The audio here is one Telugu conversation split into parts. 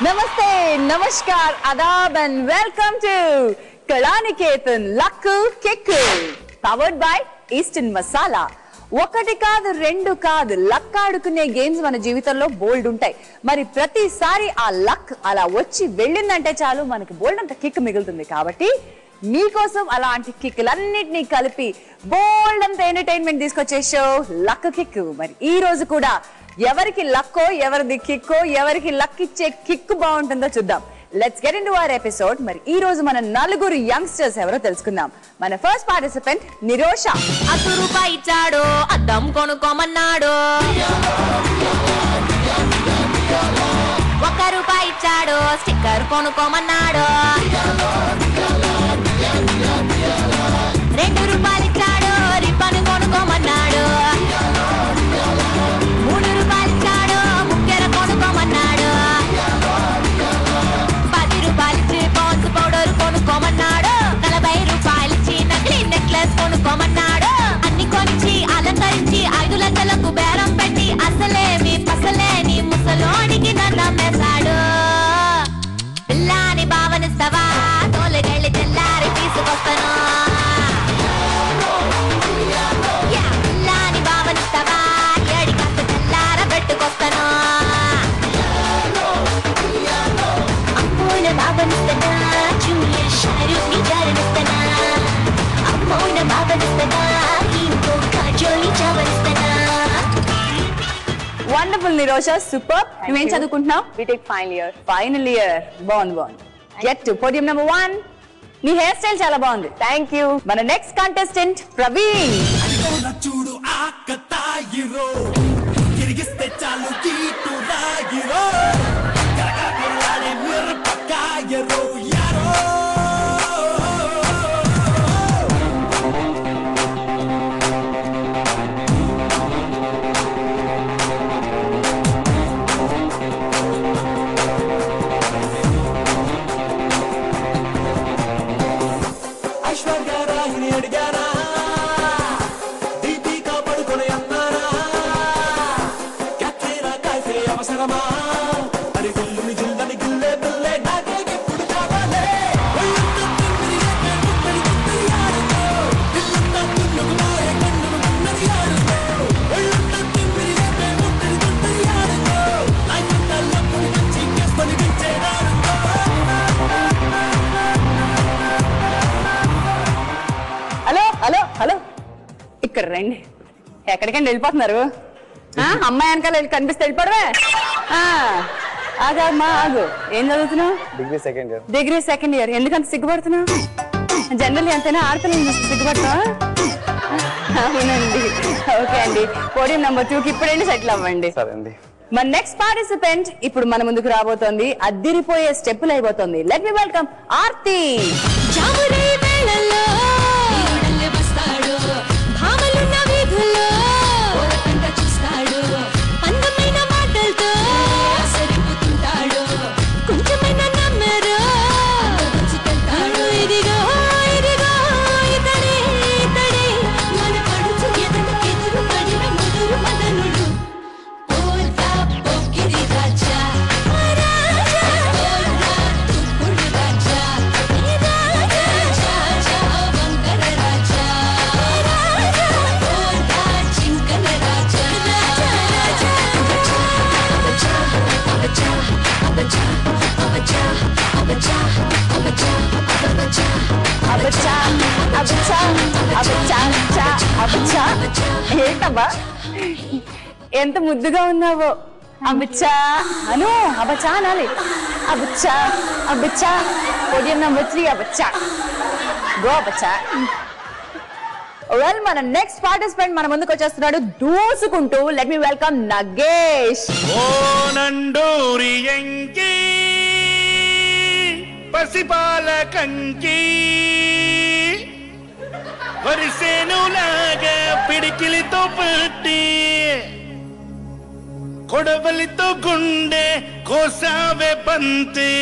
Namaste, Namaskar, Adab and welcome to Kalaniketan Lakku Kikku, powered by Eastern Masala. ఒకటి కాదు రెండు కాదు లక్ ఆడుకునే గేమ్స్ మన జీవితంలో బోల్డ్ ఉంటాయి. మరి ప్రతిసారి ఆ లక్ అలా వచ్చి వెళ్ళిందంటే చాలు మనకి బోల్డ్ అంత కిక్ మిగులుతుంది. కాబట్టి మీకోసం అలాంటి కిక్లన్నిటినీ కలిపి బోల్డ్ అంత ఎంటర్టైన్మెంట్ తీసుకొచ్చే షో లక్ కిక్. మరి ఈ రోజు కూడా ఎవరికి లక్కో ఎవరిది కిక్కో ఎవరికి లక్ ఇచ్చే కిక్ బాగుంటుందో చూద్దాం. Let's get into our episode. మరి ఈ రోజు మన నలుగురు యంగ్స్టర్స్ ఎవరో తెలుసుకుందాం. మన ఫస్ట్ పార్టిసిపెంట్ నిరోష. రూపాయి ఇచ్చాడు అద్దం కొనుక్కోమన్నాడు, ₹1 ఇచ్చాడు స్టిక్కర్ కొనుక్కోమన్నాడు, ₹2 ఇచ్చాడు రిబ్బన్ కొనుక్కోమన్నాడు, ₹3 ఇచ్చాడు ముక్కెర కొనుక్కోమన్నాడు, ₹10 ఇచ్చి పాన్స్ పౌడర్ కొనుక్కోమన్నాడు, ₹40 ఇచ్చి నకిలీ నెక్లెస్ కొనుక్కోమన్నాడు. అన్ని కొనిచ్చి అలంకరించి 5 లక్షలకు బేరం పెట్టి అసలేమి పసలేని ముసలోనికి నమ్మేశాడు. పిల్లాని భావనిస్తావా తోలుకెళ్ళి తెల్లారి తీసుకొస్తాను, పిల్లాని భావనిస్తావా ఏడికాస్త తెల్లార పెట్టుకొస్తాను, అమ్మోన భావనిస్తానా జూనియర్ షారూఖ్ ని జారనిస్తానా, అమ్మోన భావనిస్తానా ఇంకో కాజోలి చావనిస్తానా. Wonderful Nirosha, super. నువ్వేం చదువుకుంటున్నావు? BTech final year. బాగుంది. Get to podium number 1. నీ హెయిర్ స్టైల్ చాలా బాగుంది. Thank you. మన నెక్స్ట్ కంటెస్టెంట్ ప్రవీణ్. చూడు ఆకతాయిరో తిరిగిస్తే చాలు గీటు రాగిరో మిరపకాయరో యారో. ఐశ్వర్య రాహిని అడిగారా, దీపికా పడుకొని అన్నారా, క్యాట్రీనా కైఫే అవసరమా, అరి గుల్లుని జిల్లని గిల్లే పిల్లే నాకే ఎప్పుడు కావాలే, ఒళ్ళంతా తిమ్మిరిగే ముక్కడి ముక్కడి ఆడుకో, ఇల్లంతా తుల్లుకు మారే కన్నులు మున్నది ఆడుకో, ఒళ్ళంతా తిమ్మిరిగే ముక్కడి ముక్కడి ఆడుకో, నాకంతా లప్పుని మంచి కేసుకొని విచ్చేదాడుకో. హలో హలో హలో, ఇక్కడ రండి. ఎక్కడికండి వెళ్ళిపోతున్నారు? అమ్మాయి వెనకాల కనిపిస్తే వెళ్ళిపోవడమే. ఆగమ్మా ఆగు. ఏం చదువుతున్నావు? Degree second year. ఎందుకంత సిగ్గుపడుతున్నావు? జనరల్ ఎంతైనా ఆడపిల్లలు సిగ్గుపడతావా? అవునండి. ఓకే అండి, పోడియం నెంబర్ 2కి ఇప్పుడండి సెటిల్ అవ్వండి. మన నెక్స్ట్ పార్టిసిపెంట్ ఇప్పుడు మన ముందుకు రాబోతోంది. అద్దిరిపోయే స్టెప్పులు అయిపోతుంది. Let me welcome Aarti. జామురై వేళల్లో ఈడల్లే వస్తాడు, భామలున్న వీధుల్లో ఓరకంట చూస్తాడు, అందమైన మాటలతో సరిపోతుంటాడు, కొంచెమైన నమ్మరు వచ్చుకుంటాడు. ఇదిగో ఇదిగో ఇతడే ఇతడే మన పడుచు ఎదురు పడిన ముదురు మదనుడు. ఓల్తా పొక్కిరి రాజా రాజా, ఓల్తా తుప్పుడు రాజా రాజా, వంకర రాజా రాజా, ఓల్తా చింకన రాజా రాజా రాజా. అబచా అబచా అబచా అబచా అబచా అబచా అబచా అబచా అబచా అబచా అబచా. ఏంటబ్బా ఎంత ముద్దుగా ఉన్నావో. అబచా అను, అబచా అనాలి. అబచా అబచా. పోడియం నెంబర్ 3 అబచా. గో అబచా. వెల్, మన నెక్స్ట్ పార్టిసిపెంట్ మన ముందుకు వచ్చేస్తున్నాడు దూసుకుంటూ. Let me welcome Nagesh. ఓ నండూరి ఎంకి పసిపాల కంకి వరిసేనులాగా పిడికిలితో పట్టి కొడవలితో గుండె కోసావే బంతి.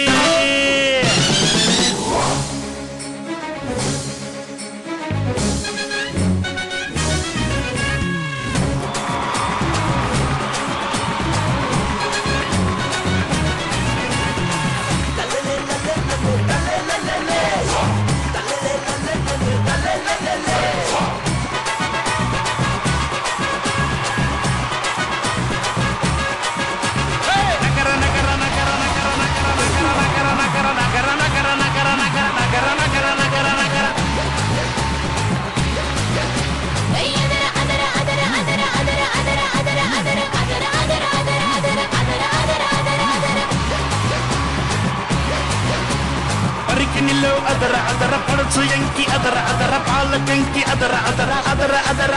ಅದರ ಅದರ ಪಳಸು ಎಂಕಿ ಅದರ ಅದರ ಪಾಲಕಂಕಿ ಅದರ ಅದರ ಅದರ ಅದರ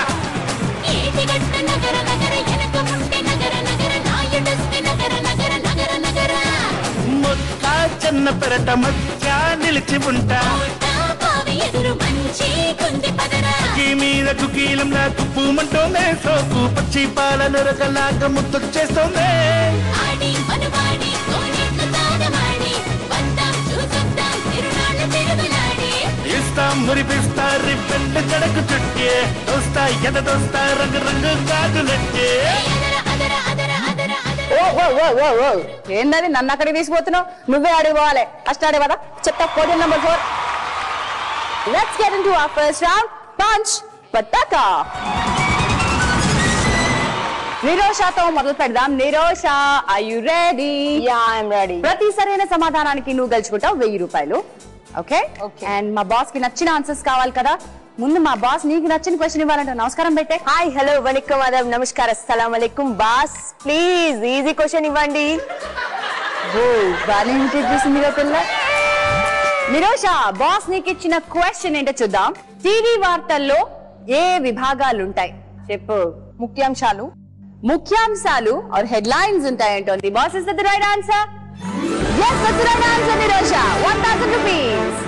ఏటిగట్ట నగర నగర ఎనక ముంటే నగర నగర నాయుడస్తి నగర నగర నగర నగర ముత్త చెన్న పెరట మధ్య నిలిచి ఉంటా పావి ఎదురు మంచి కుంది పదరా ఈ మీద కుకీలం నా కుప్పుమంటోందే సోకు పచ్చి పాల నొరకలాగా ముద్దొచ్చేస్తోందే ఆడి మనవాడి కోనేట్ల తాగమాడి వద్దాం చూసొద్దాం తిరునాళ్ళ తిరుగులాడి ఇస్తాం మురిపిస్తా రిబ్బెంట జడకు చుట్టే దోస్తా ఎద దోస్తా రంగు రంగు కాదులెట్టే అదర అదర అదర అదర అదర ఓ ఏందని నన్ను అక్కడికి తీసుకుపోతున్నావు? నువ్వే ఆడిపోవాలి. ఫస్ట్ ఆడేవదా చెప్తా. Question number 4. Let's get into our first round. Punch పటాకా. నిరోషాతో మొదలు పెడదాం. Nirosha, are you ready? Yeah I'm ready. ప్రతి సరైన సమాధానానికి నువ్వు గెలుచుకుంటావు 1000 రూపాయలు. Okay Okay. అండ్ మా బాస్ కి నచ్చిన ఆన్సర్స్ కావాలి కదా. ముందు మా బాస్ నీకు నచ్చిన క్వశ్చన్ ఇవ్వాలంటే నమస్కారం పెట్టే. హాయ్ హలో వణిక్కం అదబ్ నమస్కారం అస్సలాం అలైకుం. బాస్ ప్లీజ్ ఈజీ క్వశ్చన్ ఇవ్వండి. బాగా ఇంట్రడ్యూస్ మీరా పిల్ల. నిరోషా, బాస్ నీకు ఇచ్చిన క్వశ్చన్ ఏంటో చూద్దాం. టీవీ వార్తల్లో ఏ విభాగాలు ఉంటాయి చెప్పు. ముఖ్యాంశాలు. ముఖ్యాంశాలు ఆర్ హెడ్లైన్స్ ఉంటాయంటోంది. Boss is the right answer. yes that's the right answer Nirosha. 1000 rupees.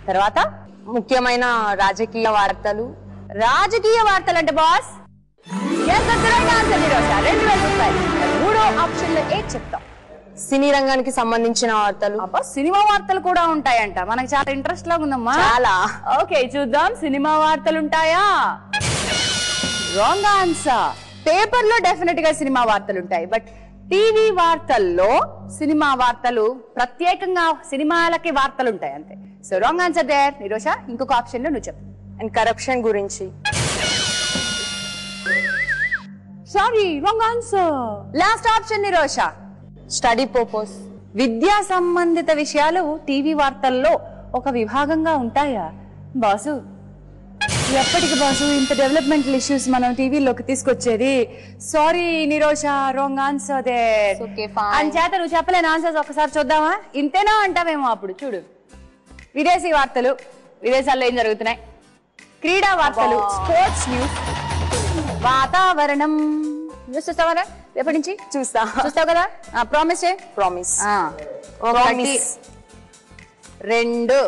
తర్వాత ముఖ్యమైన రాజకీయ వార్తలు. రాజకీయ వార్తలు అంటే boss yes that's the right answer Nirosha. 2000 రూపాయలు. మూడో ఆప్షన్ లో ఏది చెప్తాం? సినీ రంగానికి సంబంధించిన వార్తలు. అబ్బా సినిమా వార్తలు కూడా ఉంటాయంట. మనకు చాలా ఇంట్రెస్ట్ లాగా ఉందమ్మా. చాలా. ఓకే చూద్దాం. సినిమా వార్తలు ఉంటాయా? Wrong answer. పేపర్ లో డెఫినెట్ గా సినిమా వార్తలు ఉంటాయి. బట్ టీవీ వార్తల్లో సినిమా వార్తలు ప్రత్యేకంగా సినిమాలకి వార్తలు ఉంటాయి అంతే. So wrong answer there Nirosha. ఇంకొక ఆప్షన్ లో నువ్వు చెప్పు. అండ్ కరప్షన్ గురించి. Sorry wrong answer. Last option Nirosha. Study purpose. విద్యా సంబంధిత విషయాలు టీవీ వార్తల్లో ఒక విభాగంగా ఉంటాయా? బాసు ఎప్పటికి బాసు ఇంత డెవలప్మెంటల్ ఇష్యూస్ మనం టీవీలోకి తీసుకొచ్చేది? సారీ నిరోషా, రాంగ్ ఆన్సర్ దే. Okay, fine. అంచేత నువ్వు చెప్పలేని ఆన్సర్స్ ఒకసారి చూద్దామా? ఇంతేనా అంటావేమో. అప్పుడు చూడు. విదేశీ వార్తలు, విదేశాల్లో ఏం జరుగుతున్నాయి, క్రీడా వార్తలు, స్పోర్ట్స్ న్యూస్, వాతావరణం. న్యూస్ చూస్తావా రేపటి నుంచి? చూస్తావు కదా. ప్రామిస్. ప్రామిస్. 1 2